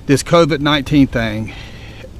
This COVID-19 thing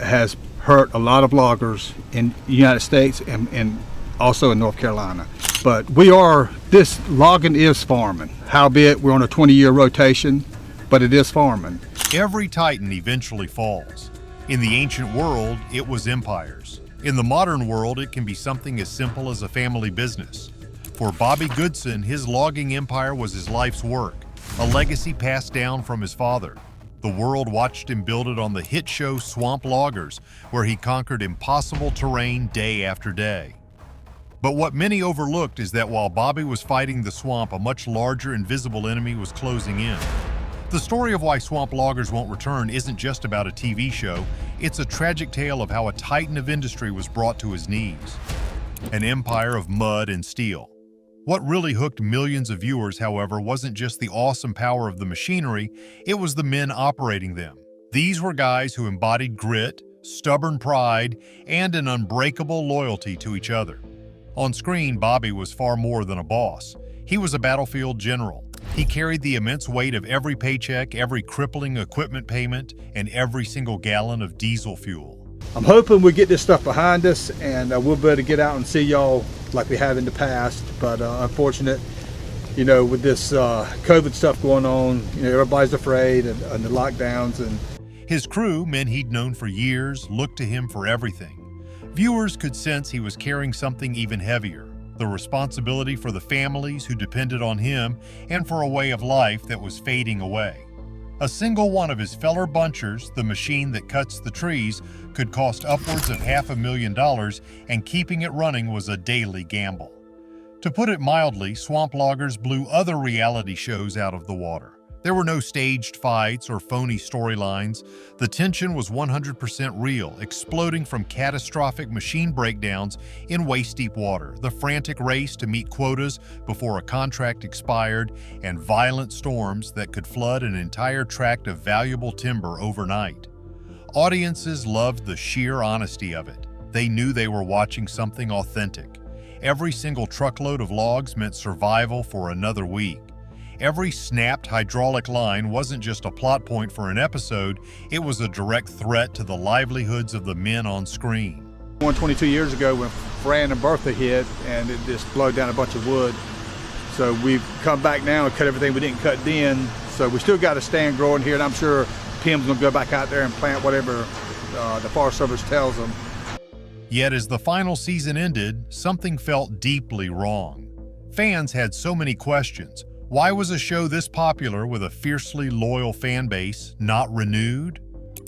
has hurt a lot of loggers in the United States and also in North Carolina. But this logging is farming. Howbeit, we're on a 20-year rotation, but it is farming. Every titan eventually falls. In the ancient world, it was empires. In the modern world, it can be something as simple as a family business. For Bobby Goodson, his logging empire was his life's work, a legacy passed down from his father. The world watched him build it on the hit show Swamp Loggers, where he conquered impossible terrain day after day. But what many overlooked is that while Bobby was fighting the swamp, a much larger invisible enemy was closing in. The story of why Swamp Loggers won't return isn't just about a TV show, it's a tragic tale of how a titan of industry was brought to his knees. An empire of mud and steel. What really hooked millions of viewers, however, wasn't just the awesome power of the machinery, it was the men operating them. These were guys who embodied grit, stubborn pride, and an unbreakable loyalty to each other. On screen, Bobby was far more than a boss. He was a battlefield general. He carried the immense weight of every paycheck, every crippling equipment payment, and every single gallon of diesel fuel. I'm hoping we get this stuff behind us and we'll be able to get out and see y'all like we have in the past. But unfortunate, with this COVID stuff going on, everybody's afraid and the lockdowns. And his crew, men he'd known for years, looked to him for everything. Viewers could sense he was carrying something even heavier, the responsibility for the families who depended on him and for a way of life that was fading away. A single one of his feller bunchers, the machine that cuts the trees, could cost upwards of $500,000, and keeping it running was a daily gamble. To put it mildly, Swamp Loggers blew other reality shows out of the water. There were no staged fights or phony storylines. The tension was 100% real, exploding from catastrophic machine breakdowns in waist-deep water, the frantic race to meet quotas before a contract expired, and violent storms that could flood an entire tract of valuable timber overnight. Audiences loved the sheer honesty of it. They knew they were watching something authentic. Every single truckload of logs meant survival for another week. Every snapped hydraulic line wasn't just a plot point for an episode, it was a direct threat to the livelihoods of the men on screen. 22 years ago when Fran and Bertha hit and it just blowed down a bunch of wood. So we've come back now and cut everything we didn't cut then. So we still got a stand growing here, and I'm sure Tim's gonna go back out there and plant whatever the Forest Service tells them. Yet as the final season ended, something felt deeply wrong. Fans had so many questions. Why was a show this popular with a fiercely loyal fan base not renewed?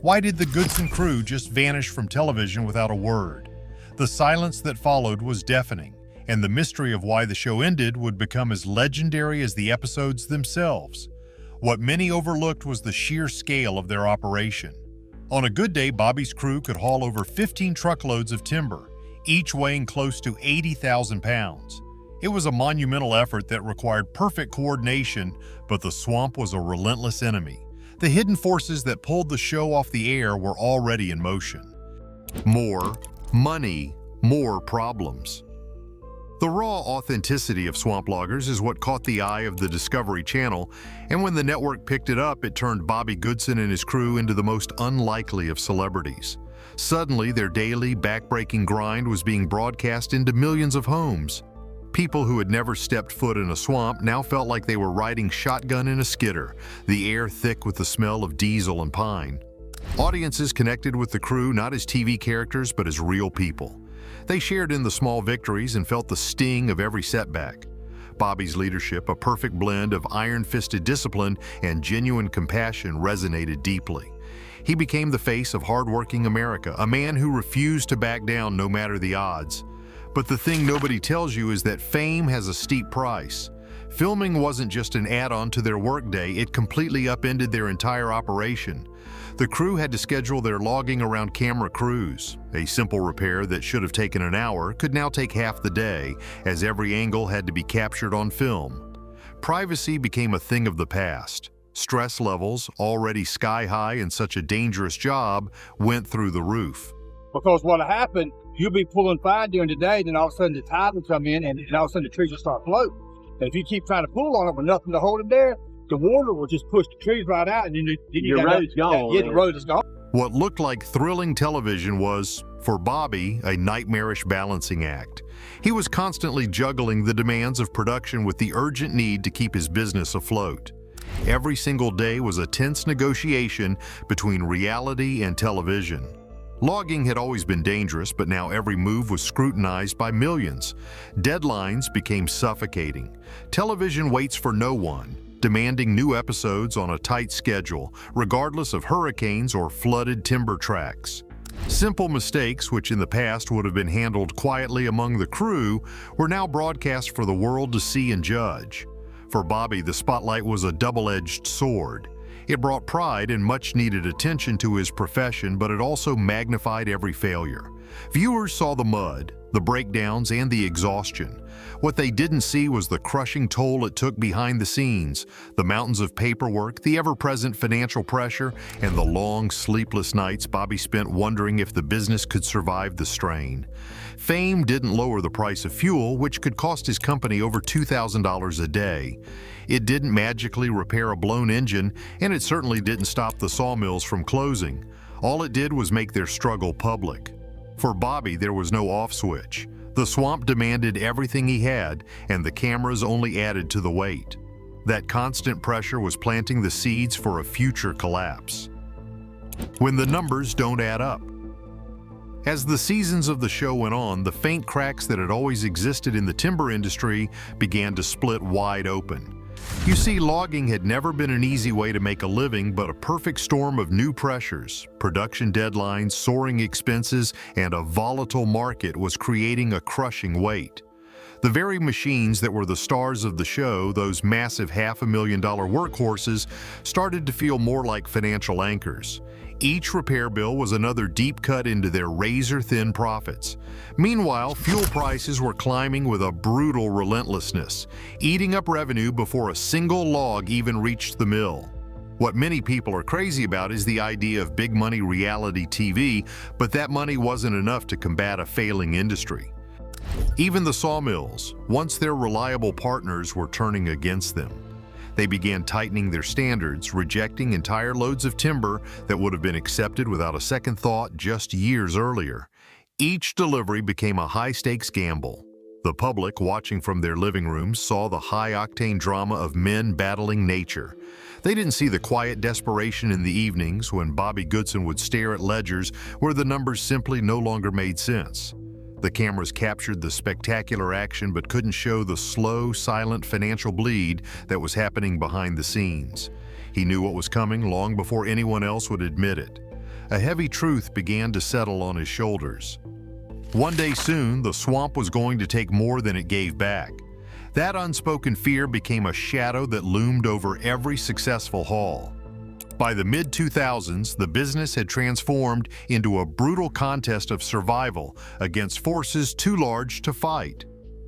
Why did the Goodson crew just vanish from television without a word? The silence that followed was deafening, and the mystery of why the show ended would become as legendary as the episodes themselves. What many overlooked was the sheer scale of their operation. On a good day, Bobby's crew could haul over 15 truckloads of timber, each weighing close to 80,000 pounds. It was a monumental effort that required perfect coordination, but the swamp was a relentless enemy. The hidden forces that pulled the show off the air were already in motion. More money, more problems. The raw authenticity of Swamp Loggers is what caught the eye of the Discovery Channel, and when the network picked it up, it turned Bobby Goodson and his crew into the most unlikely of celebrities. Suddenly, their daily, back-breaking grind was being broadcast into millions of homes. People who had never stepped foot in a swamp now felt like they were riding shotgun in a skidder, the air thick with the smell of diesel and pine. Audiences connected with the crew not as TV characters but as real people. They shared in the small victories and felt the sting of every setback. Bobby's leadership, a perfect blend of iron-fisted discipline and genuine compassion, resonated deeply. He became the face of hardworking America, a man who refused to back down no matter the odds. But the thing nobody tells you is that fame has a steep price. Filming wasn't just an add-on to their workday, it completely upended their entire operation. The crew had to schedule their logging around camera crews. A simple repair that should have taken an hour could now take half the day, as every angle had to be captured on film. Privacy became a thing of the past. Stress levels, already sky-high in such a dangerous job, went through the roof. Because what'll happen, you'll be pulling fine during the day, then all of a sudden the tide will come in and all of a sudden the trees will start floating. And if you keep trying to pull on it with nothing to hold it there, the water will just push the trees right out, and then Your road's gone. Yeah, the road is gone. What looked like thrilling television was, for Bobby, a nightmarish balancing act. He was constantly juggling the demands of production with the urgent need to keep his business afloat. Every single day was a tense negotiation between reality and television. Logging had always been dangerous, but now every move was scrutinized by millions. Deadlines became suffocating. Television waits for no one, demanding new episodes on a tight schedule, regardless of hurricanes or flooded timber tracts. Simple mistakes, which in the past would have been handled quietly among the crew, were now broadcast for the world to see and judge. For Bobby, the spotlight was a double-edged sword. It brought pride and much-needed attention to his profession, but it also magnified every failure. Viewers saw the mud, the breakdowns, and the exhaustion. What they didn't see was the crushing toll it took behind the scenes, the mountains of paperwork, the ever-present financial pressure, and the long, sleepless nights Bobby spent wondering if the business could survive the strain. Fame didn't lower the price of fuel, which could cost his company over $2,000 a day. It didn't magically repair a blown engine, and it certainly didn't stop the sawmills from closing. All it did was make their struggle public. For Bobby, there was no off switch. The swamp demanded everything he had, and the cameras only added to the weight. That constant pressure was planting the seeds for a future collapse. When the numbers don't add up. As the seasons of the show went on, the faint cracks that had always existed in the timber industry began to split wide open. You see, logging had never been an easy way to make a living, but a perfect storm of new pressures, production deadlines, soaring expenses, and a volatile market was creating a crushing weight. The very machines that were the stars of the show, those massive $500,000 workhorses, started to feel more like financial anchors. Each repair bill was another deep cut into their razor-thin profits. Meanwhile, fuel prices were climbing with a brutal relentlessness, eating up revenue before a single log even reached the mill. What many people are crazy about is the idea of big money reality TV, but that money wasn't enough to combat a failing industry. Even the sawmills, once their reliable partners, were turning against them. They began tightening their standards, rejecting entire loads of timber that would have been accepted without a second thought just years earlier. Each delivery became a high-stakes gamble. The public, watching from their living rooms, saw the high-octane drama of men battling nature. They didn't see the quiet desperation in the evenings when Bobby Goodson would stare at ledgers where the numbers simply no longer made sense. The cameras captured the spectacular action but couldn't show the slow, silent financial bleed that was happening behind the scenes. He knew what was coming long before anyone else would admit it. A heavy truth began to settle on his shoulders. One day soon, the swamp was going to take more than it gave back. That unspoken fear became a shadow that loomed over every successful haul. By the mid-2000s, the business had transformed into a brutal contest of survival against forces too large to fight.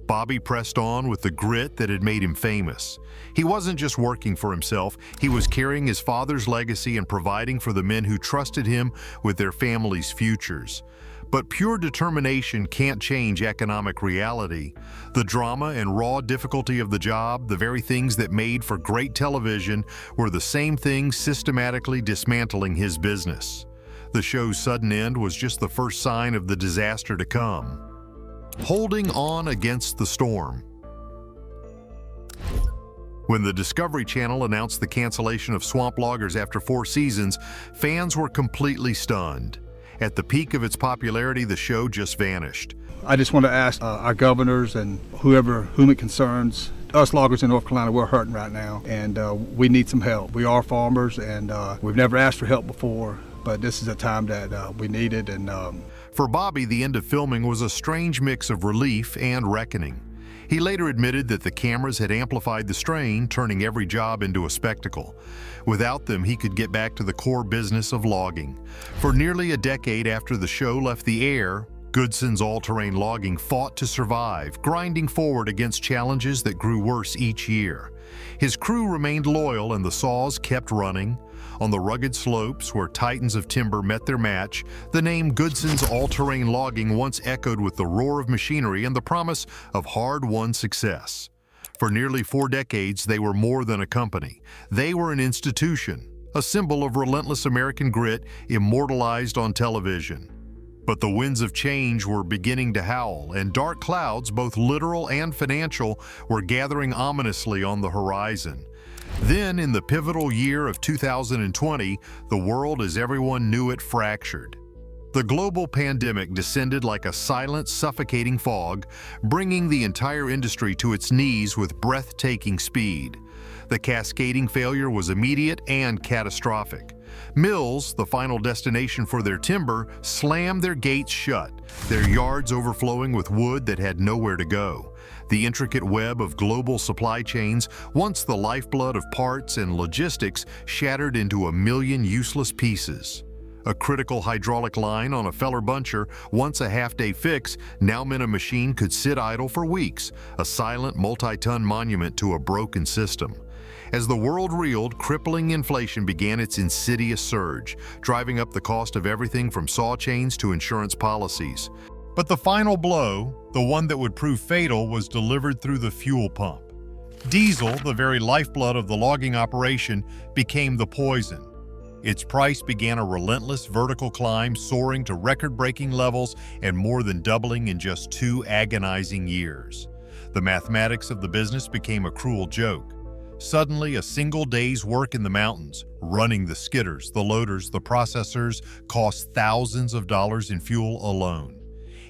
Bobby pressed on with the grit that had made him famous. He wasn't just working for himself, he was carrying his father's legacy and providing for the men who trusted him with their families' futures. But pure determination can't change economic reality. The drama and raw difficulty of the job, the very things that made for great television, were the same things systematically dismantling his business. The show's sudden end was just the first sign of the disaster to come. Holding on against the storm. When the Discovery Channel announced the cancellation of Swamp Loggers after 4 seasons, fans were completely stunned. At the peak of its popularity, the show just vanished. I just want to ask our governors and whom it concerns, us loggers in North Carolina, we're hurting right now, and we need some help. We are farmers, and we've never asked for help before, but this is a time that we need it. And for Bobby, the end of filming was a strange mix of relief and reckoning. He later admitted that the cameras had amplified the strain, turning every job into a spectacle. Without them, he could get back to the core business of logging. For nearly a decade after the show left the air, Goodson's all-terrain logging fought to survive, grinding forward against challenges that grew worse each year. His crew remained loyal and the saws kept running. On the rugged slopes where titans of timber met their match, the name Goodson's all-terrain logging once echoed with the roar of machinery and the promise of hard-won success. For nearly 4 decades, they were more than a company. They were an institution, a symbol of relentless American grit immortalized on television. But the winds of change were beginning to howl, and dark clouds, both literal and financial, were gathering ominously on the horizon. Then, in the pivotal year of 2020, the world as everyone knew it fractured. The global pandemic descended like a silent, suffocating fog, bringing the entire industry to its knees with breathtaking speed. The cascading failure was immediate and catastrophic. Mills, the final destination for their timber, slammed their gates shut, their yards overflowing with wood that had nowhere to go. The intricate web of global supply chains, once the lifeblood of parts and logistics, shattered into a million useless pieces. A critical hydraulic line on a feller buncher, once a half-day fix, now meant a machine could sit idle for weeks, a silent multi-ton monument to a broken system. As the world reeled, crippling inflation began its insidious surge, driving up the cost of everything from saw chains to insurance policies. But the final blow, the one that would prove fatal, was delivered through the fuel pump. Diesel, the very lifeblood of the logging operation, became the poison. Its price began a relentless vertical climb, soaring to record-breaking levels and more than doubling in just 2 agonizing years. The mathematics of the business became a cruel joke. Suddenly, a single day's work in the mountains, running the skidders, the loaders, the processors, cost thousands of dollars in fuel alone.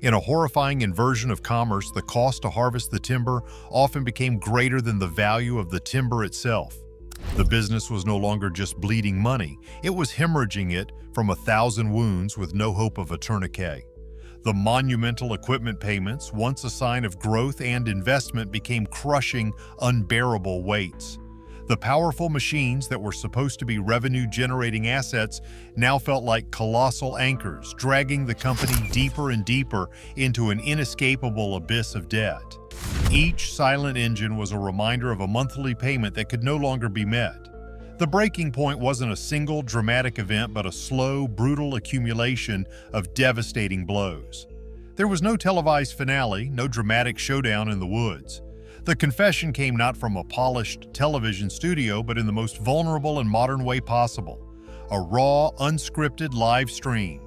In a horrifying inversion of commerce, the cost to harvest the timber often became greater than the value of the timber itself. The business was no longer just bleeding money, it was hemorrhaging it from 1,000 wounds with no hope of a tourniquet. The monumental equipment payments, once a sign of growth and investment, became crushing, unbearable weights. The powerful machines that were supposed to be revenue-generating assets now felt like colossal anchors, dragging the company deeper and deeper into an inescapable abyss of debt. Each silent engine was a reminder of a monthly payment that could no longer be met. The breaking point wasn't a single dramatic event, but a slow, brutal accumulation of devastating blows. There was no televised finale, no dramatic showdown in the woods. The confession came not from a polished television studio, but in the most vulnerable and modern way possible. A raw, unscripted live stream.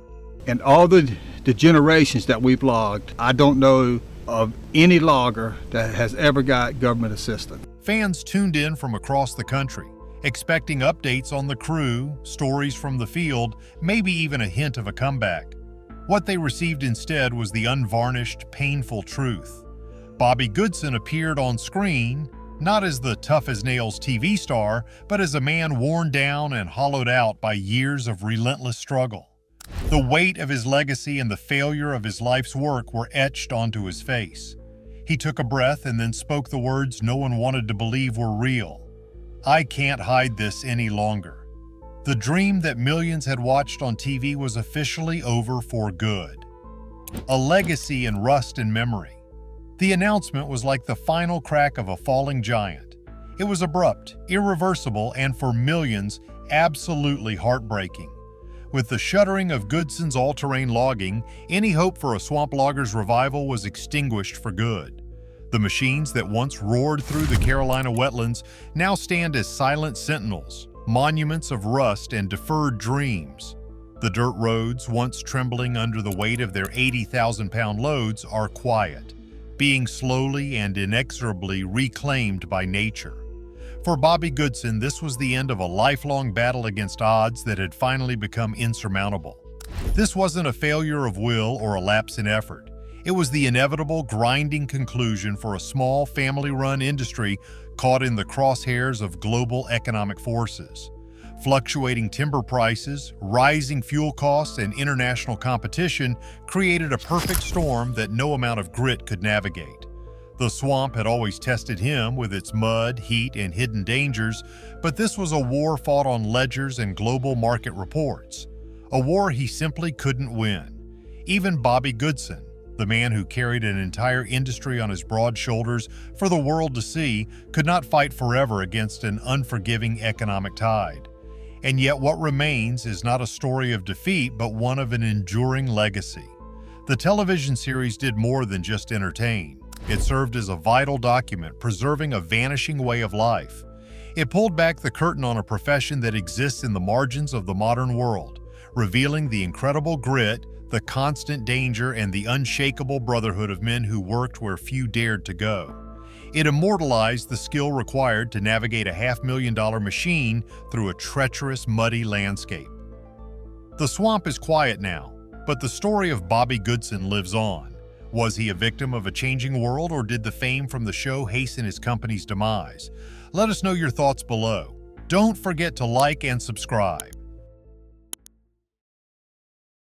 And all the generations that we've logged, I don't know of any logger that has ever got government assistance. Fans tuned in from across the country, expecting updates on the crew, stories from the field, maybe even a hint of a comeback. What they received instead was the unvarnished, painful truth. Bobby Goodson appeared on screen, not as the tough-as-nails TV star, but as a man worn down and hollowed out by years of relentless struggle. The weight of his legacy and the failure of his life's work were etched onto his face. He took a breath and then spoke the words no one wanted to believe were real. "I can't hide this any longer." The dream that millions had watched on TV was officially over for good. A legacy in rust and memory. The announcement was like the final crack of a falling giant. It was abrupt, irreversible, and for millions, absolutely heartbreaking. With the shuttering of Goodson's all-terrain logging, any hope for a swamp logger's revival was extinguished for good. The machines that once roared through the Carolina wetlands now stand as silent sentinels, monuments of rust and deferred dreams. The dirt roads, once trembling under the weight of their 80,000-pound loads, are quiet, being slowly and inexorably reclaimed by nature. For Bobby Goodson, this was the end of a lifelong battle against odds that had finally become insurmountable. This wasn't a failure of will or a lapse in effort. It was the inevitable grinding conclusion for a small, family-run industry caught in the crosshairs of global economic forces. Fluctuating timber prices, rising fuel costs, and international competition created a perfect storm that no amount of grit could navigate. The swamp had always tested him with its mud, heat, and hidden dangers, but this was a war fought on ledgers and global market reports. A war he simply couldn't win. Even Bobby Goodson, the man who carried an entire industry on his broad shoulders for the world to see, could not fight forever against an unforgiving economic tide. And yet what remains is not a story of defeat, but one of an enduring legacy. The television series did more than just entertain. It served as a vital document preserving a vanishing way of life. It pulled back the curtain on a profession that exists in the margins of the modern world, revealing the incredible grit, the constant danger, and the unshakable brotherhood of men who worked where few dared to go. It immortalized the skill required to navigate a $500,000 machine through a treacherous, muddy landscape. The swamp is quiet now, but the story of Bobby Goodson lives on. Was he a victim of a changing world, or did the fame from the show hasten his company's demise? Let us know your thoughts below. Don't forget to like and subscribe.